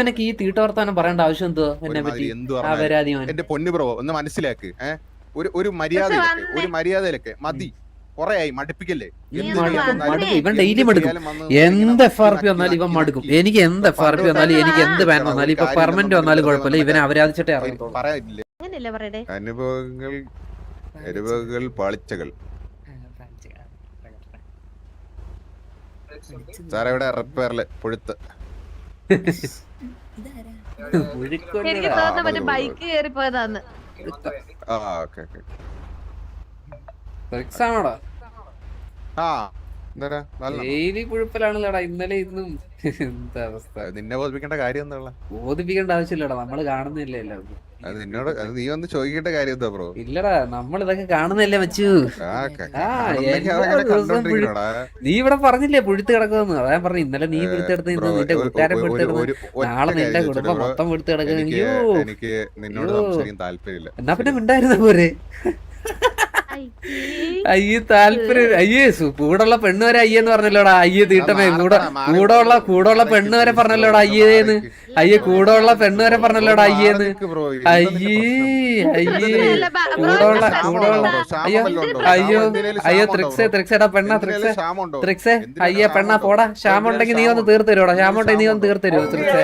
എനിക്ക് ഈ തീട്ടവർത്താനം പറയേണ്ട ആവശ്യം എന്തോ എന്നെ പറ്റി ആ പരാതി എന്റെ പൊന്നു ബ്രോ ഒന്ന് മനസ്സിലാക്ക്. ഒരു മര്യാദയിലൊക്കെ മതി. കൊറേയായി മടുപ്പിക്കല്ലേ. ഇവൻ ഡെയിലി മടുക്കും. എന്ത് FRP വന്നാലും ഇവൻ മടുക്കും. എനിക്ക് എന്ത് FRP വന്നാലും എനിക്ക് എന്ത് ബാൻ വന്നാലും ഇപ്പൊ പെർമനന്റ് വന്നാലും കുഴപ്പമില്ല. ഇവനെ അവരാധിച്ചിട്ടേ പറയാനില്ലേ അനുഭവങ്ങൾ പാളിച്ചകൾ. സാറേ ഇവിടെ റിപ്പയറില് പുഴുത്ത് ബൈക്ക് കയറി പോയതാന്ന്. ഡെയിലി കുഴപ്പമില്ലാണല്ലോടാ. ഇന്നലെ ഇന്നും എന്താ അവസ്ഥ? നിന്നെ ബോധിപ്പിക്കേണ്ട കാര്യം എന്താ? ബോധിപ്പിക്കേണ്ട ആവശ്യമില്ലടാ, നമ്മള് കാണുന്നില്ലേ എല്ലാവർക്കും. നിന്നോട് നീ വന്ന് ചോദിക്കേണ്ട കാര്യം എന്താ ബ്രോ? ഇല്ലടാ, നമ്മൾ ഇതൊക്കെ കാണുന്നില്ലേ മച്ചു. നീ ഇവിടെ പറഞ്ഞില്ലേ പുഴുത്ത് കിടക്കുമെന്ന്? അതാ പറഞ്ഞു ഇന്നലെ നീ പുഴുത്തെടുത്ത് നിന്റെ കൂട്ടുകാരൻ പുഴുത്തെടുത്ത് നാളെ നിന്റെ കുടുംബം മൊത്തം പുഴുത്ത് കിടക്കുന്നു. എനിക്ക് നിന്നോട് സംസാരിക്കാൻ താല്പര്യമില്ല. എന്നാ പിന്നെ മിണ്ടായിരുന്ന പോരെ. അയ്യേ താല്പര്യം. അയ്യേ കൂടെയുള്ള പെണ്ണ് വരെ അയ്യെന്ന് പറഞ്ഞല്ലോടാ. അയ്യേ തീട്ടമേ കൂടെയുള്ള പെണ്ണ് വരെ പറഞ്ഞല്ലോടാ അയ്യേന്ന്. അയ്യേ കൂടെയുള്ള പെണ്ണ് വരെ പറഞ്ഞല്ലോടാ അയ്യേന്ന്. അയ്യേ കൂടെയുള്ള അയ്യോ ത്രിക്സേടാ പെണ്ണാ ത്രിക്സേ അയ്യേ പെണ്ണാ പോടാ. ശ്യാമുണ്ടെങ്കിൽ നീ ഒന്ന് തീർത്ത് തരുവോടാ. ശ്യാമുണ്ടെങ്കിൽ നീ ഒന്ന് തീർത്ത് തരുവോ ത്രിക്സേ?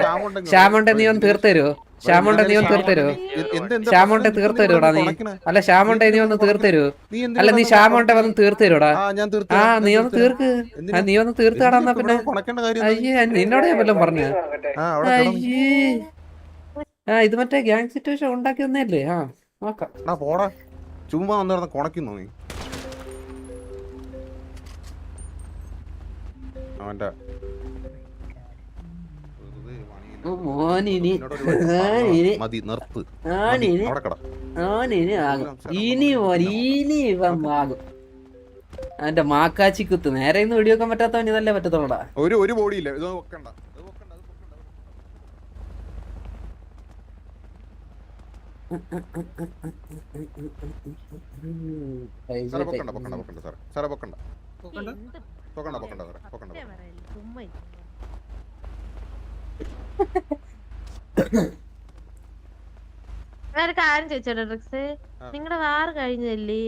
ശ്യാമുണ്ടെ നീ ഒന്ന് തീർത്ത് തരുവോ? ശ്യാമുണ്ടെ നീ ഒന്ന് തീർത്ത് തരുവോ? ശ്യാമുണ്ടെ തീർത്ത് തരുവോടാ നീ? അല്ല ശ്യാമുണ്ടെ നീ ഒന്ന് തീർത്ത് തരുവോ? അല്ല നീ ശ്യാമുണ്ടെ വന്ന് തീർത്ത് തരുവോടാ? നീ ഒന്ന് തീർക്ക്. നീ ഒന്ന് തീർത്താടാ. പിന്നെ അയ്യേ നിന്നോട് ഞാൻ വല്ലതും പറഞ്ഞു? അയ്യേ ഇത് മറ്റേ ഗ്യാങ് സിറ്റുവേഷൻ ഉണ്ടാക്കി വന്നല്ലേ? നോക്കാം. പോടാ ചുമ്മാ വന്നിരുന്ന കൊണക്കുന്നു നീ. അവന്റെ എന്റെ മാക്കാച്ചി കുത്ത് നേരെ ഇന്ന് വെടിവെക്കാൻ പറ്റാത്തവൻ ഇതല്ലേ പറ്റത്തോളടാ. ഒരു ബോഡിയില്ല. ഇത് വെക്കണ്ട. വേറെ കാര്യം ചോദിച്ചോട്ടെ ഡ്രഗ്സ്, നിങ്ങളുടെ വാർ കഴിഞ്ഞല്ലേ?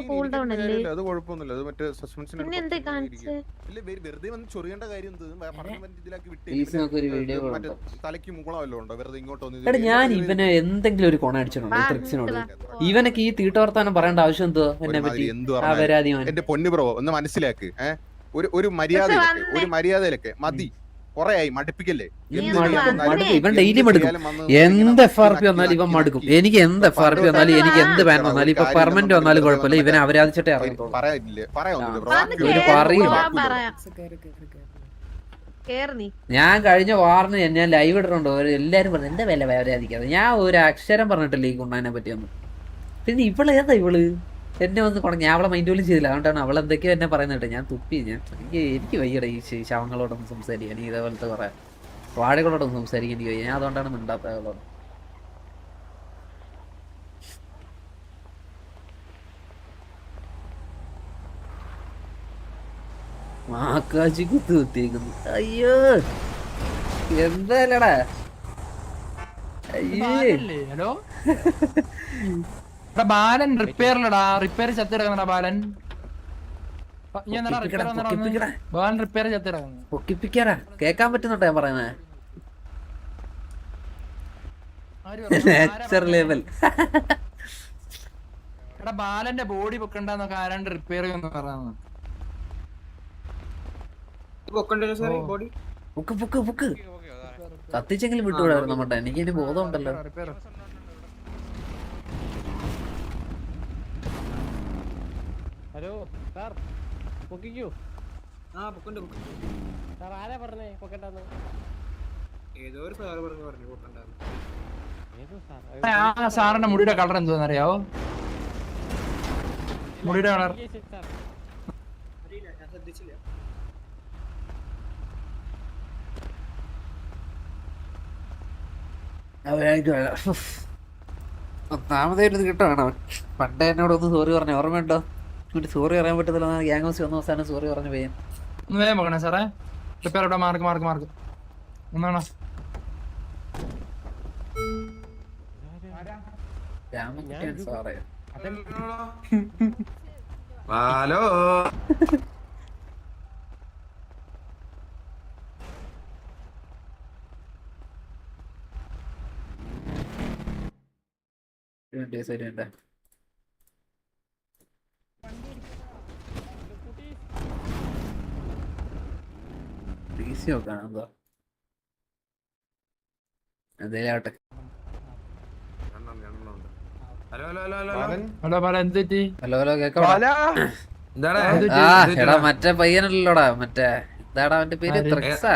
കൂൾ ഡൗൺ അല്ലേ? അത് കുഴപ്പമൊന്നുമില്ല. അത് മറ്റേ സസ്പെൻഷൻ. പിന്നെ എന്താ കാണിച്ചേ? വെറുതെ വന്ന് ചൊറിയേണ്ട കാര്യം തലയ്ക്ക് മുകളമല്ലോ ഉണ്ടോ? വെറുതെ ഇങ്ങോട്ട് ഞാൻ ഇവന് എന്തെങ്കിലും ഒരു കൊണ അടിച്ചിട്ടുണ്ടോ ട്രിക്സിനോട്? ഇവനൊക്കെ ഈ തീട്ടവർത്താനം പറയേണ്ട ആവശ്യം എന്തോ എന്നെ പറ്റി ആ പരാതി? എന്റെ പൊന്നു ബ്രോ ഒന്ന് മനസ്സിലാക്ക്. ഒരു മര്യാദയിലൊക്കെ മതി. കൊറേയായി മടുപ്പിക്കല്ലേ. ഇവൻ ഡെയിലി മടുക്കും. എന്ത് FRP വന്നാലും ഇവൻ മടുക്കും. എനിക്ക് എന്ത് FRP വന്നാലും എനിക്ക് എന്ത് ബാൻ വന്നാലും ഇപ്പൊ പെർമനന്റ് വന്നാലും കുഴപ്പമില്ല. ഇവനെ അവരാധിച്ചിട്ടേ ഞാൻ കഴിഞ്ഞ വാറിന് ഞാൻ ലൈവ് ഇട്ടിട്ടുണ്ടോ? എല്ലാരും പറഞ്ഞു എന്റെ വില അവരാധിക്കാതെ. ഞാൻ ഒരു അക്ഷരം പറഞ്ഞിട്ടില്ല ഈ കുണ്ണാനെ പറ്റിയൊന്നും. പിന്നെ ഇവള് ഏതാ ഇവള് എന്നെ വന്ന് കൊടങ്ങി? ഞാൻ അവളെ മൈൻഡ് പോലും ചെയ്തില്ല. അതുകൊണ്ടാണ് അവൾ എന്തൊക്കെയോ എന്നെ പറയുന്നത്. ഞാൻ തുപ്പി. എനിക്ക് വയ്യട ഈ ശവങ്ങളോടൊന്നും സംസാരിക്കാൻ. ഇതേപോലത്തെ കുറെ വാഴകളോടൊന്നും സംസാരിക്കാൻ എനിക്ക് വയ്യ. ഞാൻ അതുകൊണ്ടാണ് മിണ്ടാത്ത അവളോട്. മാക്കാച്ചി കുത്ത് കുത്തിയേക്കുന്നു. അയ്യോ എന്താടാ? ഹലോ ബാലൻ റിപ്പയറിലടാ. റിപ്പയർ ചത്തി കിടക്കണ ബാലൻ. ബാലൻ റിപ്പയർ ചത്തി കിടക്കുന്നു. പൊക്കിപ്പിക്കാറാ കേക്കാൻ പറ്റുന്നുണ്ടോ ഞാൻ പറയുന്നത്? എടാ ബാലന്റെ ബോഡി പൊക്കണ്ടെന്നൊക്കെ ആരാണ്ട് റിപ്പയർ ചെയ്യുന്ന പറയുന്നത്. കത്തിച്ചെങ്കിലും വിട്ടുവിടായിരുന്നു നമ്മട്ടെ. എനിക്ക് ഇനി ബോധം ഉണ്ടല്ലോ. Hello sir പൊക്കിക്കൂ. സാർ ആരാ പറഞ്ഞേ പൊക്കണ്ടെന്ന്? ഏതോ ഒരു സാറ് പറഞ്ഞു പൊക്കണ്ടെന്ന്. ആ സാറിന്റെ മുടിയുടെ കളർ എന്തോന്ന് അറിയാവോ? മുടിയുടെ കളർ ഞാൻ ശ്രദ്ധിച്ചില്ല. ഒന്നാമതായിട്ട് കിട്ടണം. പണ്ടേ എന്നോടൊന്ന് സോറി പറഞ്ഞു ഓർമ്മയുണ്ടോ? എന്നിട്ട് സോറി പറയാൻ പറ്റത്തില്ല. ഗ്യാങ് ഹൗസ് വന്ന അവസാനം സോറി പറഞ്ഞു പോയി. ഒന്ന് വേഗം പോകണേ സാറേ. റിപ്പയർ ഇവിടെ മാർക്ക് ഒന്നാണോ രാമകുട്ടിയാണ് സാറേ. ഹലോ ശരിയുണ്ട്. എന്തേലാവട്ടെ. Hello hello hello hello hello പറ എന്ത് പറ്റി? ഹലോ ഹലോ കേക്കാടാ. എന്താണ് ആ എടാ മറ്റേ പയ്യനല്ലോടാ മറ്റേ എന്താടാ അവന്റെ പേര്? ത്രിക്സാ.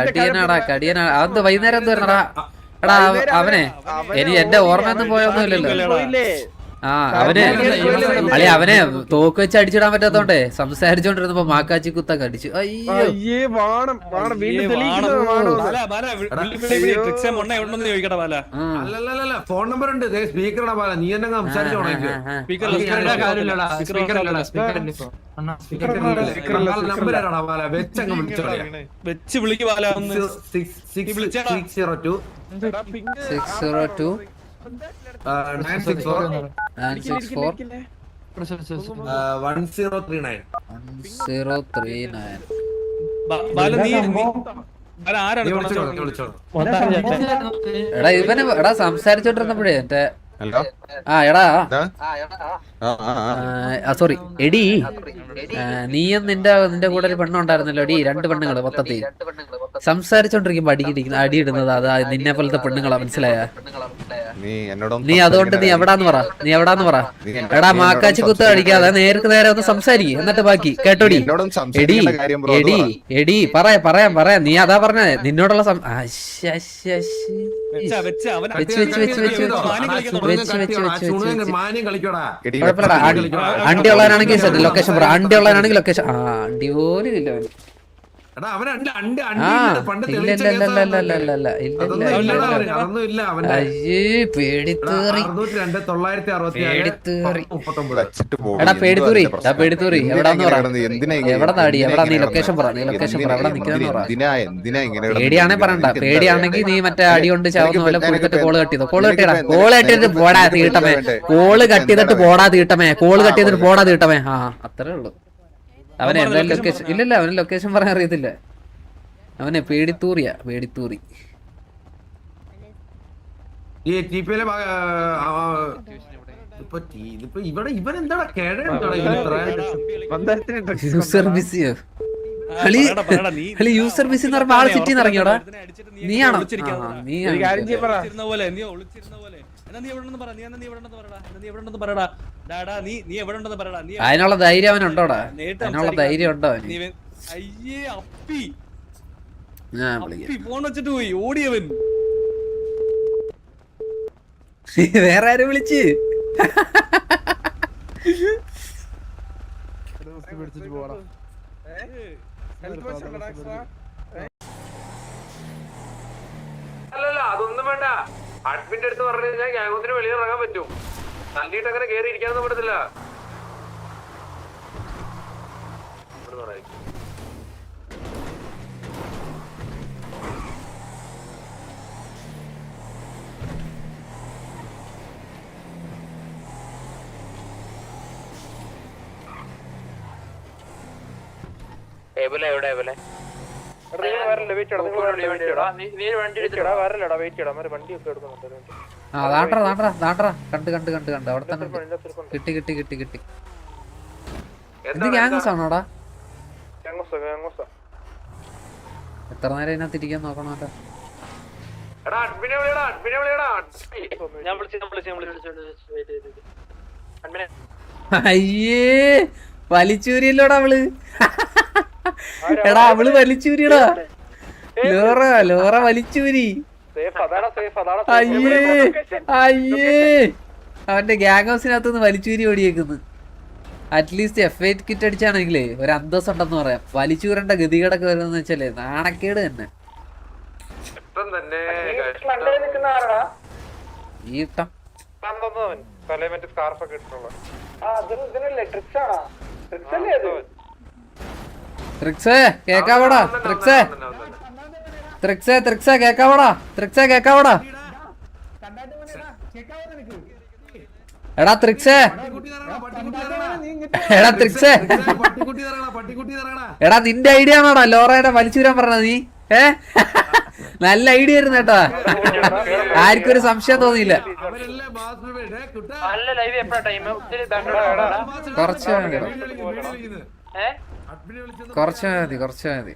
കടിയനാടാ കടിയനാ. അത് വൈകുന്നേരം എന്ത് വരുന്നടാ? എടാ അവനെ എന്റെ ഓർമ്മയൊന്നും പോയൊന്നും ഇല്ലല്ലോ. ആ അവന് അല്ലെ അവനെ തോക്ക് വെച്ച് അടിച്ചിടാൻ പറ്റാത്തോണ്ടേ സംസാരിച്ചോണ്ടിരുന്നപ്പോ മാക്കാച്ചി കുത്തൊക്കെ അടിച്ചു. അയ്യോ അല്ലല്ല ഫോൺ നമ്പർ ഉണ്ട് സ്പീക്കറാ പാല നീ എന്നെ സംസാരിച്ചു നമ്പർ ആരാടാ പാല വെച്ചങ്ങ് വെച്ച് വിളിക്കുവാല 602 602 964 964 1039 1039. എടാ ഇവന് എടാ സംസാരിച്ചോണ്ടിരുന്നപ്പോഴേ മറ്റേ ആ എടാ സോറി എടി നീയും നിന്റെ കൂടെ ഒരു പെണ്ണുണ്ടായിരുന്നല്ലോ എടി. 2 പെണ്ണുങ്ങള് മൊത്തത്തിൽ സംസാരിച്ചോണ്ടിരിക്കുമ്പോ അടിയിടുന്നത് അതാ നിന്നെ പോലത്തെ പെണ്ണുങ്ങളാ. മനസ്സിലായ? നീ അതുകൊണ്ട് നീ എവിടാന്ന് പറ. എടാ മാക്കാച്ചി കുത്ത് അടിക്കാതെ നേർക്ക് നേരെ ഒന്ന് സംസാരിക്കും എന്നിട്ട് ബാക്കി കേട്ടോടി. എടി പറയാം നീ അതാ പറഞ്ഞേ നിന്നോടുള്ള അണ്ടി ഉള്ളവനാണെങ്കിൽ ലൊക്കേഷൻ പറ. അണ്ടി ഉള്ളവനാണെങ്കിൽ ലൊക്കേഷൻ. ആ അണ്ടി പോലും ഇല്ല. അയ്യേ പേടിത്തേറി. എടാ പേടിത്തൂറി എവിടാന്ന് പറ. എവിടെ നാടി എവിടാ? നീ ലൊക്കേഷൻ പറ. എവിടെ നിൽക്കുന്ന പറ. പേടിയാണെ പറയണ്ട. പേടിയാണെങ്കിൽ നീ മറ്റേ അടി കൊണ്ട് ചാവുന്ന പോലെ കൊടുത്തിട്ട് കോള് കട്ടിയതോ. കോള് കട്ടിയിട്ട് പോടാ തീട്ടമേ. കോള് കട്ടിയതിട്ട് പോടാ തീട്ടമേ. ആ അത്രേ ഉള്ളു. അവനെ എന്തായാലും ലൊക്കേഷൻ ഇല്ലല്ല. അവന് ലൊക്കേഷൻ പറയാൻ അറിയത്തില്ല. അവനെ പേടിത്തൂറി. യൂസർ ബിസിയോ? യൂസർ ബിസി എന്ന് പറയുമ്പോ ആള് സിറ്റിന്ന് ഇറങ്ങിയോടാ. നീയാണോ? അതിനുള്ള ധൈര്യം അവനുണ്ടോടാ? അതിനുള്ള ധൈര്യം ഉണ്ടോ അവന്? ഫോൺ വെച്ചിട്ട് പോയി ഓടിയവൻ. വേറെ ആരും വിളിച്ച് അല്ലല്ല അതൊന്നും വേണ്ട. അഡ്മിന്റെ അടുത്ത് പറഞ്ഞു കഴിഞ്ഞാൽ ഗ്യാങ്ങോത്തിന് വെളിയിൽ ഇറങ്ങാൻ പറ്റും. തല്ലിയിട്ട് അങ്ങനെ കയറി ഇരിക്കാനൊന്നും പറ്റത്തില്ല. എവിടെ കണ്ട് അവിടെ തന്നെ കിട്ടി. ഇത് ഗ്യാങ്സ് ആണോടാ? എത്ര നേരം ഇതിനകത്ത് ഇരിക്കാൻ നോക്കണോട്ടോ. അയ്യേ വലിച്ചൂരിയല്ലോടാ അവള്. എടാ അവള് വലിച്ചൂരിയടാ. ലോറ വലിച്ചൂരി. അയ്യേ അവന്റെ ഗ്യാങ് ഹൗസിനകത്തുനിന്ന് വലിച്ചൂരി ഓടിയേക്കുന്നു. അറ്റ്ലീസ്റ്റ് F8 കിറ്റ് അടിച്ചാണെങ്കിലേ ഒരു അന്തസ് ഉണ്ടെന്ന് പറയാം. വലിച്ചൂരണ്ട ഗതികേടൊക്കെ വരുന്ന വെച്ചാലേ നാണക്കേട് തന്നെ. ഈട്ടം ട്രിക്സേ കേക്കാവോടാ? ട്രിക്സേ ത്രിക്സേ കേക്കാവടാ എടാ ത്രിക്സേ എടാ നിന്റെ ഐഡിയ ആണോടാ ലോറയുടെ വലിച്ചുവരാൻ പറഞ്ഞ നീ നല്ല ഐഡിയ ആയിരുന്നു കേട്ടാ ആർക്കും ഒരു സംശയം തോന്നിയില്ല കുറച്ച് മതി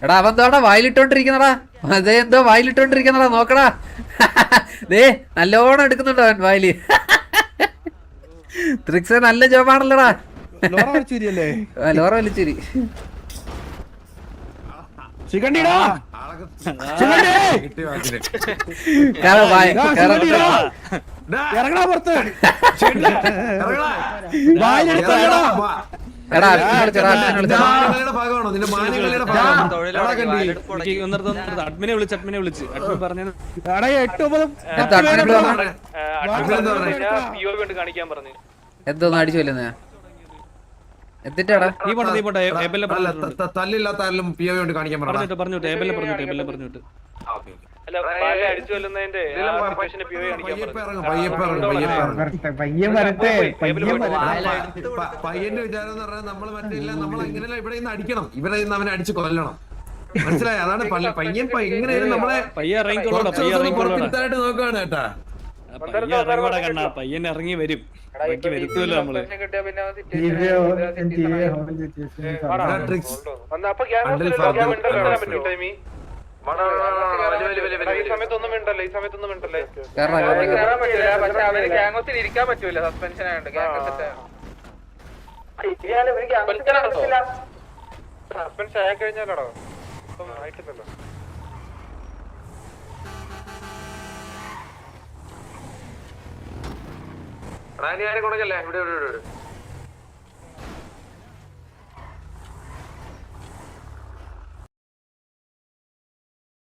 എടാ അവൻ എന്തോടാ വായിലിട്ടോണ്ടിരിക്കുന്നടാ അതേ എന്തോ വായിലിട്ടോണ്ടിരിക്കുന്നടാ നോക്കടാ ദേ നല്ലോണം എടുക്കുന്നുണ്ടോ അവൻ വായില് ത്രിക്സേ നല്ല ജോബാണല്ലോടാ ലോറ വലിച്ചൂരി എടാ അഡ്മിനെ വിളിച്ച് അഡ്മിൻ പറഞ്ഞു എന്തോന്ന് അടിച്ചു എന്തിട്ടാടാ തല്ലില്ലാത്ത ആരെങ്കിലും പി ഒ കൊണ്ട് കാണിക്കാൻ പറഞ്ഞു ടേബിളിൽ പറഞ്ഞിട്ട് പയ്യന്റെ വിചാരം എന്ന് പറഞ്ഞാൽ നമ്മള് മറ്റില്ല നമ്മൾ എങ്ങനെയല്ല ഇവിടെ നിന്ന് അടിക്കണം ഇവിടെ നിന്ന് അവനെ അടിച്ച് കൊല്ലണം മനസ്സിലായി അതാണ് പയ്യൻ എങ്ങനെയാലും നമ്മളെ നോക്കുകയാണ് കേട്ടാ പയ്യൻ ഇറങ്ങി വരും വരുത്തുമല്ലോ നമ്മള് ഇരിക്കാൻ പറ്റൂല സസ്പെൻഷൻ ആയതുകൊണ്ട് സസ്പെൻഷൻ ആയി കഴിഞ്ഞാലോ ആയിട്ടില്ലല്ലോ റാണി ആരെ കൊണ്ടല്ലേ ഇവിടെ